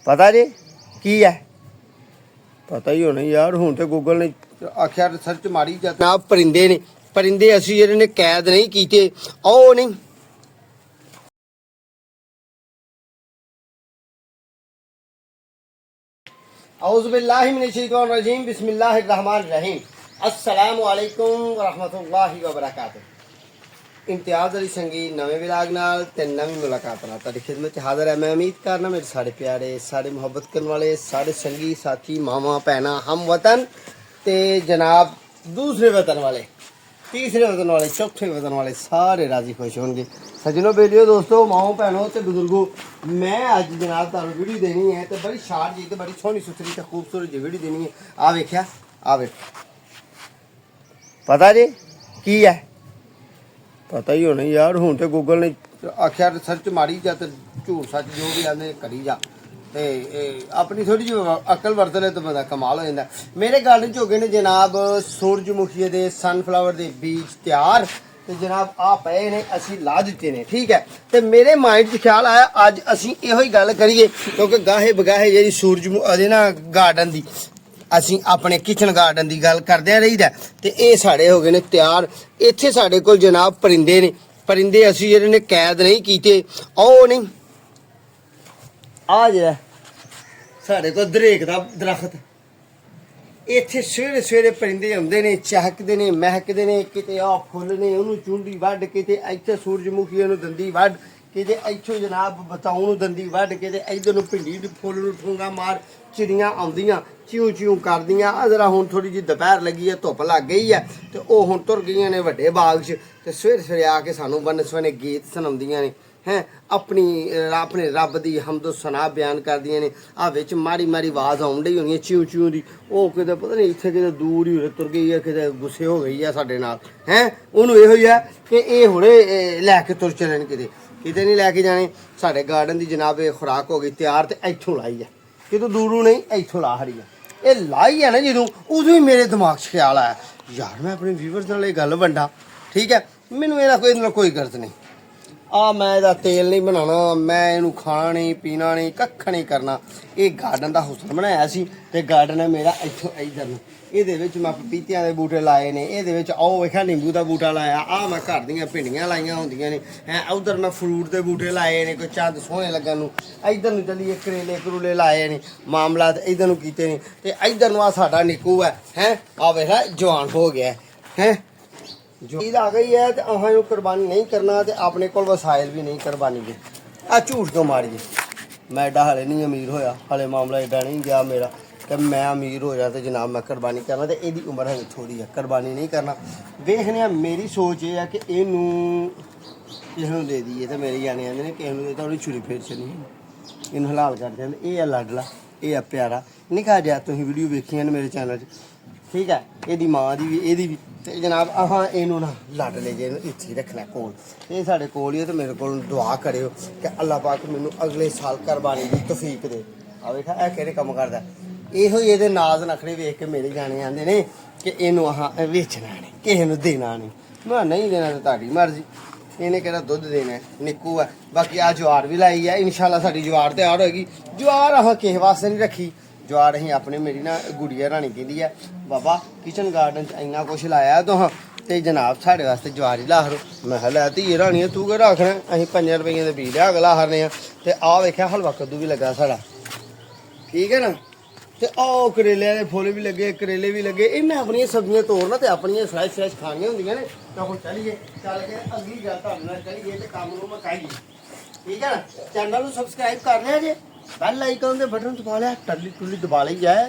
पता जी की है? पता ही होना यार। हुण तो गूगल ने आख्या रिसर्च मारी जाता परिंदे ने, परिंदे असी जिहड़े ने कैद नहीं कीते ओ नहीं। औज़ु बिल्लाहि मिनश शैतानिर रजीम, बिस्मिल्लाहिर रहमानिर रहीम। अस्सलामु अलैकुम व रहमतुल्लाहि व बरकातुहू। इम्तियाज़ अली संगी नवे विलाग नाल ते नवी मुलाकात नाल तुहाडी खिदमत च हाज़र है। मैं उम्मीद करना मेरे सारे प्यारे, सारे मुहब्बत करने वाले, सारे संगी साथी, मामा भैना, हम वतन ते जनाब दूसरे वतन वाले, तीसरे वतन वाले, चौथे वतन वाले सारे राजी खुश होंगे। सजनों, बेलियो, दोस्तों, माओ भैनों ते बुजुर्गों, मैं अज जनाब तुहानू वीडियो देनी है तो बड़ी शार्ट जी, बड़ी सोहनी सुथरी ते खूबसूरत जी वीडियो देनी है। आ वेख्या, आ वेख, पता जी की है? पता ही होना यार। हुण तो गूगल ने आख्या रिसर्च मारी जा, झूठ सच जो भी आने करी जा, ते अपनी थोड़ी जी अकल वरत ले तो बंदा कमाल हो जाता। मेरे गार्डन च हो गए ने जनाब सूरजमुखी दे, सनफ्लावर दे बीज तैयार, तो जनाब आ पे ने असी ला दिते ने। ठीक है, तो मेरे माइंड च ख्याल आया अज असी इहो ही गल करिए, क्योंकि गाहे बगाहे जी सूरजमुखी ना गार्डन की ਅਸੀਂ ਆਪਣੇ किचन गार्डन की गल करदे रहीदा ते ये साढ़े हो गए ने तैयार। इत्थे साढ़े कोल जनाब परिंदे ने, परिंदे असी जिहड़े ने कैद नहीं कीते ओ नहीं। आ जिहड़ा साढ़े कोल दरेक दा दरख्त, इत्थे सवेरे सवेरे परिंदे आउंदे ने, चहकदे ने, महकदे ने, किते आ फुੱਲ ने उहनूं चूंडी वढ, किते इत्थे सूरजमुखी नूं दंदी वढ, किते इत्थों जनाब बताऊं नूं दंदी वढ, किते इधर नूं भिंडी दे फुੱਲ नूं ठूंगा मार। चिड़ियां आउंदियां चिऊं चिऊं करदियां। जरा हुण थोड़ी जी दोपहर लगी है, धुप्प लग गई है, तो वो हुण तुर गईयां ने वड्डे बाग च, ते सवेरे सवेरे आके सानूं बन्न सवने गीत सुणाउंदियां ने, हैं अपनी अपने रब दी हमदो सना बयान करदियां ने। आ विच माड़ी माड़ी आवाज़ आउण डई होनी है चिऊं चिऊं दी, वो किते पता नहीं इत्थे किते दूर ही तुर गई है, किते गुस्से हो गई है साडे नाल, हैं ओनूं इहो ही है कि ये हुणे लैके तुर चलन, किते किते नहीं लैके जाने। साडे गार्डन दी जनाब खुराक हो गई तैयार, ते इत्थों लाई है, कितों दूरों नहीं, इत्थों ला खड़ी है। ये लाई है ना जो, उदों ही मेरे दिमाग च ख्याल आया यार मैं अपने व्यूअर्स नाल ये गल वंडा। ठीक है, मैनूं इहदा कोई गर्ज नहीं। आ मैं ਇਹਦਾ तेल नहीं बनाना, मैं ਇਹਨੂੰ खाना नहीं पीना नहीं, कख नहीं करना। ये गार्डन का हुसन बनाया सी, ते गार्डन है मेरा इत्थों इधर नूं। ਇਹਦੇ ਵਿੱਚ मैं पपीतिਆਂ ਦੇ बूटे लाए ने, ਇਹਦੇ ਵਿੱਚ आओ वेखा नींबू का बूटा लाया, आ मैं घर ਦੀਆਂ भिंडियां लाइयां ਹੁੰਦੀਆਂ ਨੇ हैं, उधर मैं फ्रूट के बूटे लाए ने, कोई चंद सोहने लगन नूं। इधर नूं चलीए करेले करूले लाए ने, मामला इधर नूं कीते ने, ते इधर नूं आ साडा निक्कू है, हैं आ वेखा जवान हो गया है। जो ईद आ गई है तो अं कुर्बानी नहीं करना, तो अपने को वसाइल भी नहीं कुर्बानी के। आ झूठ क्यों मारिए, मैं एडा हाले नहीं अमीर होया, हाले मामला एडा नहीं गया मेरा कि मैं अमीर हो जाए तो जनाब मैं कुर्बानी करना। तो यदी उम्र है थोड़ी है, कुर्बानी नहीं करना। देखने मेरी सोच ये है कि इनू किसी दे दीए, तो मेरे जाने आते हैं किसी दे तो छुरी फेर चली, इन हलाल कर दें। ये है लाडला, ये है प्यारा निका जहा, तुम वीडियो वेखियां ने मेरे चैनल। ठीक है, यदी माँ की भी यदी भी, तो जनाब अहाँ इनू ना लाडले जे इत्थे रखना कोल, ये साढ़े कोल ही है। तो मेरे को दुआ करो कि अल्लाह पाक मैनू अगले साल कुर्बानी की तौफीक दे। आ वेखा है किहड़े कम करदा, इहो ही ये नाज नखरे वेख के मेरे जाने आते ने कि इनू अहाँ वेचना नहीं, किसी नूं देना नहीं। मैं नहीं देना तो तुहाडी मर्जी, इन्हें किहड़ा दुध देना है, निक्कू है। बाकी आ ज्वार भी लाई है, इंशाल्लाह साडी ज्वार तैयार होएगी। ज्वार अहाँ किसी वास्ते नहीं रखी, ज्वार अहीं अपने मेरी ना गुड़िया राणी कहती है बाबा किचन गार्डन च इन्ना कुछ लाया तुहां, ते जनाब साढ़े वास्ते ज्वार ही ला हरो। मैं लै धीए राणी तू केह् आखना, अहीं 5 रुपये के बीज लिया के ला हरने। ते आ वेख्या हलवा कद्दू भी लगा साढ़ा, ठीक है ना। ते आओ करेले के फुल भी लगे, करेले भी लगे। इन्हें अपनी सब्जियां तोड़ना तो अपन फ्रैश फ्रैश खानियां होंदियां ने। तो हम चलिए चल के अगली गल तुहाडे नाल करिए ते कम नूं मकाइए, ठीक है ना। चैनल नूं सबसक्राइब कर लिया जे, बैल आइकन दे बटन दबा लिया, टल्ली टुल्ली दबा ली जाए,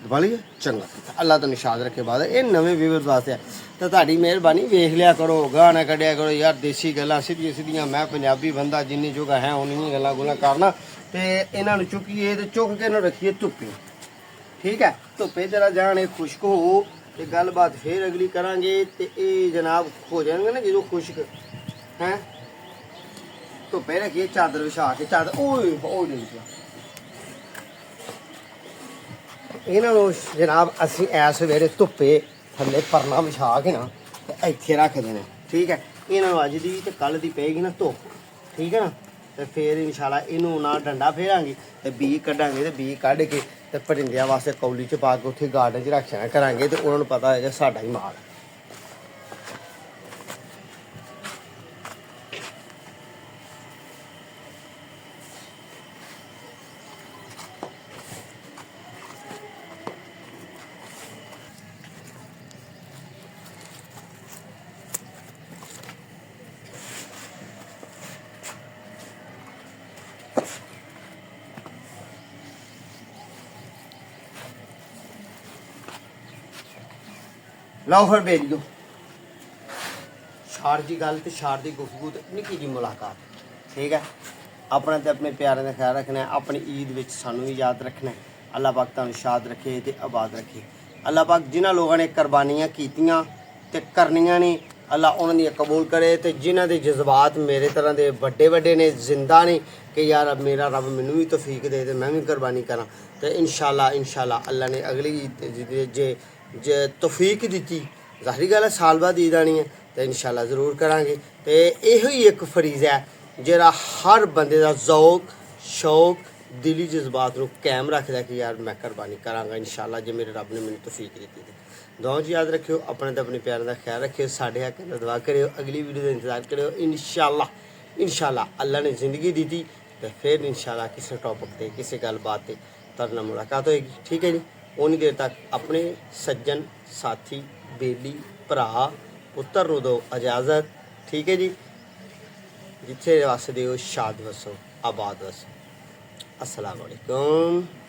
दबा ली चंगा। अल्लाह तो निशाद रखे बाद ये नवे व्यूअर्स वास्ते। तो तुहाडी मेहरबानी वेख लिया करो, गाना कड्डिया करो यार, देसी गल्लां सीधियां सीधियां। मैं पंजाबी बंदा, जिन्नी जोगा है उन्नी गल्लां गुल्लां करना। तो इन्हां नूं चुक्किए ते चुक के इन्हां रखिए धुप्पे, ठीक है। धुप्पे जरा जाने खुश्क हो तो गलबात फिर अगली करांगे। तो ये जनाब हो जाएंगे ना जो खुश्क हैं, धुप्पे रखिए चादर विछा के, चादर इन्हों जनाब असी इस वेले धुप्पे थले परना विछा के ना इत्थे रख देने, ठीक है। इन्हों अज दी तो कल दी पेगी ना धुप्प, ठीक है ना। ਤੇ ਫਿਰ ਇਨਸ਼ਾਅੱਲਾ ਇਹਨੂੰ ਨਾ ਡੰਡਾ ਫੇਰਾਂਗੇ ਤੇ ਬੀ ਕੱਢਾਂਗੇ ਤੇ ਬੀ ਕੱਢ ਕੇ ਤੇ ਪਰਿੰਦਿਆਂ ਵਾਸਤੇ ਕੌਲੀ 'ਚ ਪਾ ਕੇ ਉੱਥੇ ਗਾਰਡਨ 'ਚ ਰੱਖਿਆ ਕਰਾਂਗੇ ਤੇ ਉਹਨਾਂ ਨੂੰ ਪਤਾ ਹੋਏਗਾ ਸਾਡਾ ਹੀ ਮਾਲ ਹੈ। ਲਓ ਫਿਰ ਬੇਲੀਓ ਛਾੜ ਦੀ ਗੱਲ ਤੇ ਛਾੜ ਦੀ ਗੁਫ਼ਤਗੂ ਤੇ ਨਿੱਕੀ ਜਿਹੀ ਮੁਲਾਕਾਤ ਠੀਕ ਹੈ। ਆਪਣਾ ਤੇ ਆਪਣੇ ਪਿਆਰਿਆਂ ਦਾ ਖਿਆਲ ਰੱਖਣਾ ਹੈ। ਆਪਣੀ ਈਦ ਵਿੱਚ ਸਾਨੂੰ ਵੀ ਯਾਦ ਰੱਖਣਾ ਹੈ। ਅੱਲਾਹ ਪਾਕ ਤੁਹਾਨੂੰ ਸ਼ਾਦ ਰੱਖੇ ਤੇ ਆਬਾਦ ਰੱਖੇ। ਅੱਲਾਹ ਪਾਕ ਜਿਨ੍ਹਾਂ ਲੋਕਾਂ ਨੇ ਕੁਰਬਾਨੀਆਂ ਕੀਤੀਆਂ ਤੇ ਕਰਨੀਆਂ ਨੇ ਅੱਲਾਹ ਉਹਨਾਂ ਦੀਆਂ ਕਬੂਲ ਕਰੇ ਤੇ ਜਿਨ੍ਹਾਂ ਦੇ ਜਜ਼ਬਾਤ ਮੇਰੇ ਤਰ੍ਹਾਂ ਦੇ ਵੱਡੇ ਵੱਡੇ ਨੇ ਜ਼ਿੰਦਾ ਨੇ ਕਿ ਯਾਰ ਮੇਰਾ ਰੱਬ ਮੈਨੂੰ ਵੀ ਤੌਫੀਕ ਦੇ ਤੇ ਮੈਂ ਵੀ ਕੁਰਬਾਨੀ ਕਰਾਂ ਤੇ ਇਨਸ਼ਾਅੱਲਾ ਅੱਲਾਹ ਨੇ ਅਗਲੀ ਈਦ ਜੇ ਤੌਫੀਕ ਦਿੱਤੀ ਜ਼ਾਹਿਰ ਗੱਲ ਹੈ ਸਾਲ ਬਾਅਦ ਈਦ ਆਣੀ ਹੈ ਤੇ ਇਨਸ਼ਾਅੱਲਾ ਜ਼ਰੂਰ ਕਰਾਂਗੇ। ਤੇ ਇਹੋ ਹੀ ਇੱਕ ਫਰੀਜ਼ਾ ਹੈ ਜਿਹੜਾ ਹਰ ਬੰਦੇ ਦਾ ਜ਼ੌਕ ਸ਼ੌਕ ਦਿਲੀ ਜਜ਼ਬਾਤ ਨੂੰ ਕਾਇਮ ਰੱਖਦਾ ਕਿ ਯਾਰ ਮੈਂ ਕੁਰਬਾਨੀ ਕਰਾਂਗਾ ਇਨਸ਼ਾਅੱਲਾ ਜੇ ਮੇਰੇ ਰੱਬ ਨੇ ਮੈਨੂੰ ਤੌਫੀਕ ਦਿੱਤੀ ਤੇ ਦੁਆ 'ਚ ਯਾਦ ਰੱਖਿਓ। ਆਪਣੇ ਤੇ ਆਪਣੇ ਪਿਆਰਾਂ ਦਾ ਖਿਆਲ ਰੱਖਿਓ। ਸਾਡੇ ਹੱਕ ਦਾ ਦੁਆ ਕਰਿਓ। ਅਗਲੀ ਵੀਡੀਓ ਦਾ ਇੰਤਜ਼ਾਰ ਕਰਿਓ। ਇਨਸ਼ਾਅੱਲਾ ਅੱਲਾਹ ਨੇ ਜ਼ਿੰਦਗੀ ਦਿੱਤੀ ਤੇ ਫਿਰ ਇਨਸ਼ਾਅੱਲਾ ਕਿਸੇ ਟੌਪਿਕ ਤੇ ਕਿਸੇ ਗੱਲਬਾਤ ਤੇ ਤੁਹਾਡੇ ਨਾਲ ਮੁਲਾਕਾਤ ਹੋਏਗੀ ਠੀਕ ਹੈ ਜੀ। ਉਨੀ ਦੇਰ ਤੱਕ ਆਪਣੇ ਸੱਜਣ ਸਾਥੀ ਬੇਲੀ ਭਰਾ ਪੁੱਤਰ ਨੂੰ ਦਿਓ ਇਜਾਜ਼ਤ ਠੀਕ ਹੈ ਜੀ। ਜਿੱਥੇ ਵਸਦੇ ਹੋ ਸ਼ਾਦ ਵਸੋ ਆਬਾਦ ਵਸੋ। अस्सलाम वालेकुम।